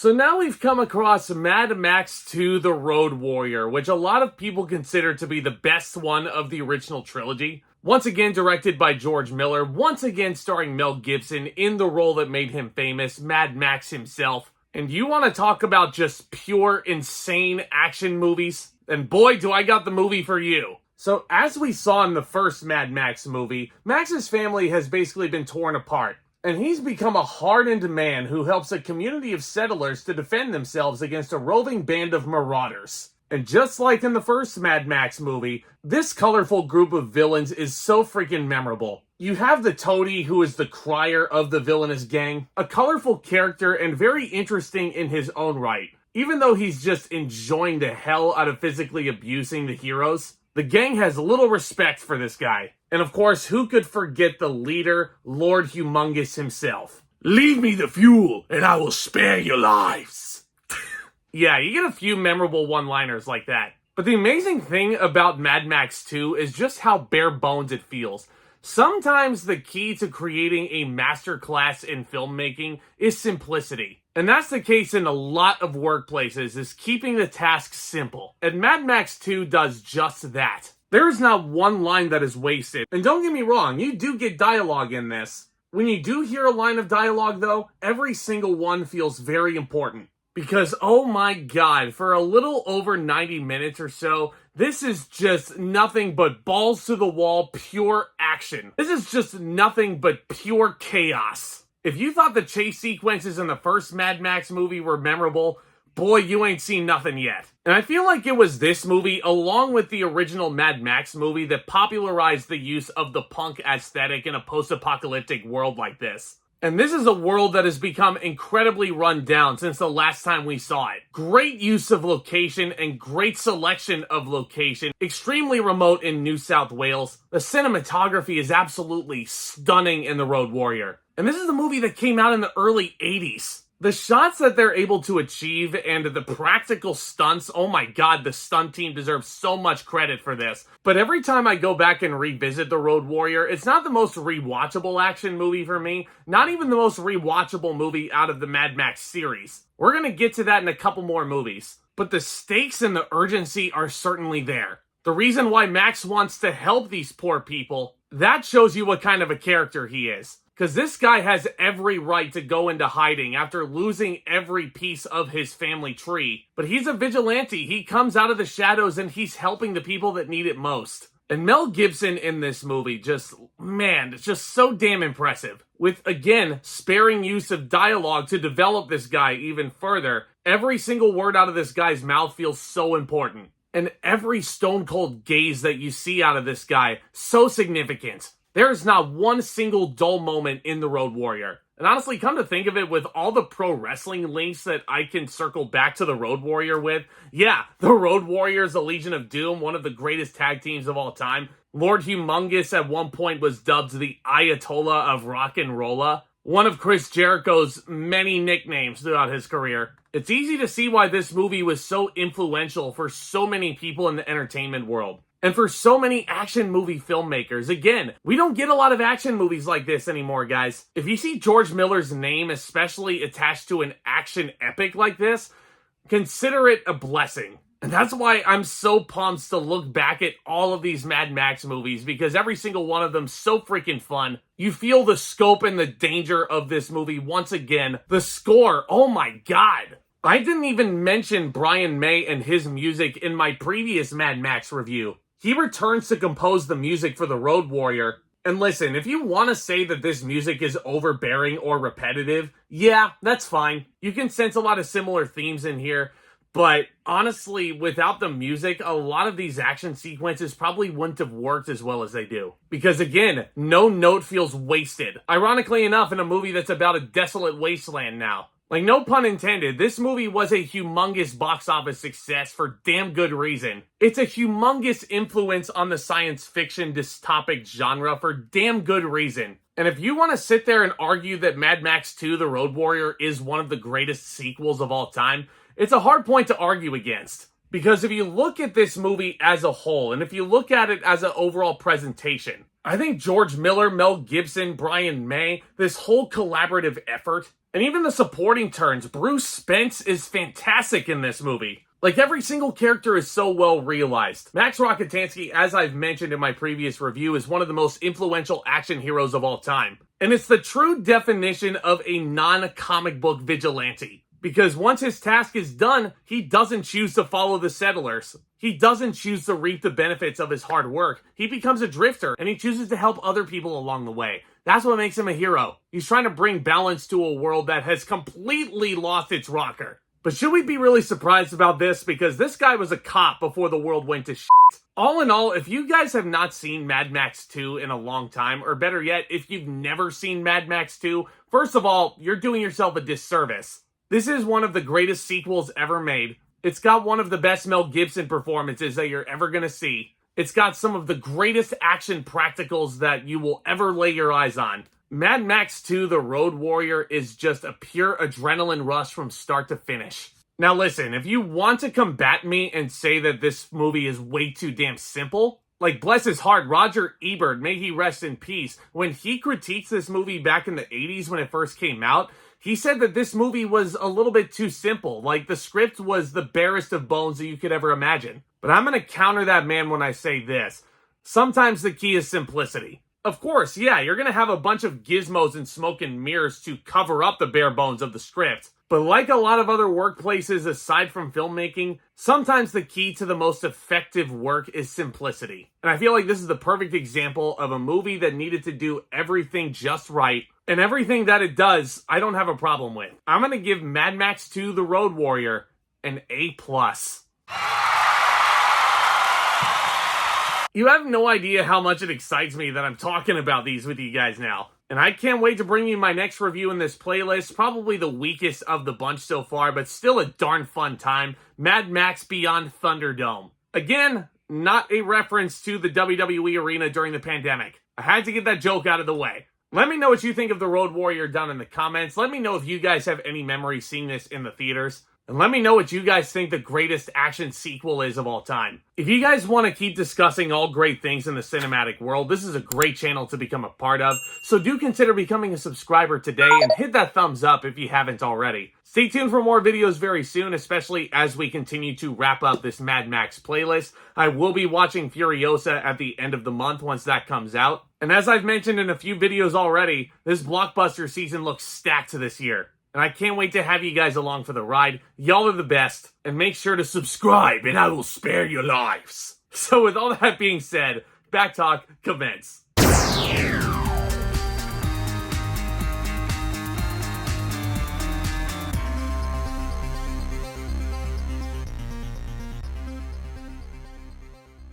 So now we've come across Mad Max 2: The Road Warrior, which a lot of people consider to be the best one of the original trilogy. Once again directed by George Miller, once again starring Mel Gibson in the role that made him famous, Mad Max himself. And you want to talk about just pure, insane action movies? And boy, do I got the movie for you. So as we saw in the first Mad Max movie, Max's family has basically been torn apart. And he's become a hardened man who helps a community of settlers to defend themselves against a roving band of marauders. And just like in the first Mad Max movie, this colorful group of villains is so freaking memorable. You have the Toady, who is the crier of the villainous gang, a colorful character and very interesting in his own right. Even though he's just enjoying the hell out of physically abusing the heroes, the gang has little respect for this guy. And of course, who could forget the leader, Lord Humongous himself? Leave me the fuel, and I will spare your lives. Yeah, you get a few memorable one-liners like that. But the amazing thing about Mad Max 2 is just how bare bones it feels. Sometimes the key to creating a masterclass in filmmaking is simplicity. And that's the case in a lot of workplaces, is keeping the task simple. And Mad Max 2 does just that. There is not one line that is wasted. And don't get me wrong, you do get dialogue in this. When you do hear a line of dialogue though, every single one feels very important. Because, oh my god, for a little over 90 minutes or so, this is just nothing but balls to the wall, pure action. This is just nothing but pure chaos. If you thought the chase sequences in the first Mad Max movie were memorable, boy, you ain't seen nothing yet. And I feel like it was this movie, along with the original Mad Max movie, that popularized the use of the punk aesthetic in a post-apocalyptic world like this. And this is a world that has become incredibly run down since the last time we saw it. Great use of location and great selection of location. Extremely remote in New South Wales. The cinematography is absolutely stunning in The Road Warrior. And this is a movie that came out in the early 80s. The shots that they're able to achieve and the practical stunts, oh my god, the stunt team deserves so much credit for this. But every time I go back and revisit The Road Warrior, it's not the most rewatchable action movie for me, not even the most rewatchable movie out of the Mad Max series. We're gonna get to that in a couple more movies. But the stakes and the urgency are certainly there. The reason why Max wants to help these poor people, that shows you what kind of a character he is. Because this guy has every right to go into hiding after losing every piece of his family tree. But he's a vigilante. He comes out of the shadows and he's helping the people that need it most. And Mel Gibson in this movie it's just so damn impressive. With, again, sparing use of dialogue to develop this guy even further. Every single word out of this guy's mouth feels so important. And every stone-cold gaze that you see out of this guy, so significant. There is not one single dull moment in The Road Warrior. And honestly, come to think of it, with all the pro wrestling links that I can circle back to The Road Warrior with, yeah, The Road Warrior is the Legion of Doom, one of the greatest tag teams of all time. Lord Humongous at one point was dubbed the Ayatollah of Rock and Rolla, one of Chris Jericho's many nicknames throughout his career. It's easy to see why this movie was so influential for so many people in the entertainment world. And for so many action movie filmmakers. Again, we don't get a lot of action movies like this anymore, guys. If you see George Miller's name especially attached to an action epic like this, consider it a blessing. And that's why I'm so pumped to look back at all of these Mad Max movies, because every single one of them is so freaking fun. You feel the scope and the danger of this movie once again. The score, oh my god. I didn't even mention Brian May and his music in my previous Mad Max review. He returns to compose the music for The Road Warrior. And listen, if you want to say that this music is overbearing or repetitive, yeah, that's fine. You can sense a lot of similar themes in here. But honestly, without the music, a lot of these action sequences probably wouldn't have worked as well as they do. Because again, no note feels wasted. Ironically enough, in a movie that's about a desolate wasteland now. Like, no pun intended, this movie was a humongous box office success for damn good reason. It's a humongous influence on the science fiction dystopic genre for damn good reason. And if you want to sit there and argue that Mad Max 2: The Road Warrior is one of the greatest sequels of all time, it's a hard point to argue against. Because if you look at this movie as a whole, and if you look at it as an overall presentation, I think George Miller, Mel Gibson, Brian May, this whole collaborative effort, and even the supporting turns, Bruce Spence is fantastic in this movie. Like, every single character is so well realized. Max Rokitansky, as I've mentioned in my previous review, is one of the most influential action heroes of all time. And it's the true definition of a non-comic book vigilante. Because once his task is done, he doesn't choose to follow the settlers. He doesn't choose to reap the benefits of his hard work. He becomes a drifter, and he chooses to help other people along the way. That's what makes him a hero. He's trying to bring balance to a world that has completely lost its rocker. But should we be really surprised about this? Because this guy was a cop before the world went to shit. All in all, if you guys have not seen Mad Max 2 in a long time, or better yet, if you've never seen Mad Max 2, first of all, you're doing yourself a disservice. This is one of the greatest sequels ever made. It's got one of the best Mel Gibson performances that you're ever going to see. It's got some of the greatest action practicals that you will ever lay your eyes on. Mad Max 2, The Road Warrior, is just a pure adrenaline rush from start to finish. Now listen, if you want to combat me and say that this movie is way too damn simple, like, bless his heart, Roger Ebert, may he rest in peace, when he critiqued this movie back in the 80s when it first came out, he said that this movie was a little bit too simple. Like, the script was the barest of bones that you could ever imagine. But I'm going to counter that man when I say this. Sometimes the key is simplicity. Of course, yeah, you're going to have a bunch of gizmos and smoke and mirrors to cover up the bare bones of the script. But like a lot of other workplaces aside from filmmaking, sometimes the key to the most effective work is simplicity. And I feel like this is the perfect example of a movie that needed to do everything just right. And everything that it does, I don't have a problem with. I'm going to give Mad Max 2: The Road Warrior an A+. You have no idea how much it excites me that I'm talking about these with you guys now. And I can't wait to bring you my next review in this playlist, probably the weakest of the bunch so far, but still a darn fun time, Mad Max Beyond Thunderdome. Again, not a reference to the WWE arena during the pandemic. I had to get that joke out of the way. Let me know what you think of The Road Warrior down in the comments. Let me know if you guys have any memory seeing this in the theaters. And let me know what you guys think the greatest action sequel is of all time. If you guys want to keep discussing all great things in the cinematic world, this is a great channel to become a part of. So do consider becoming a subscriber today and hit that thumbs up if you haven't already. Stay tuned for more videos very soon, especially as we continue to wrap up this Mad Max playlist. I will be watching Furiosa at the end of the month once that comes out. And as I've mentioned in a few videos already, this blockbuster season looks stacked this year. And I can't wait to have you guys along for the ride. Y'all are the best. And make sure to subscribe and I will spare your lives. So with all that being said, Back Talk commence.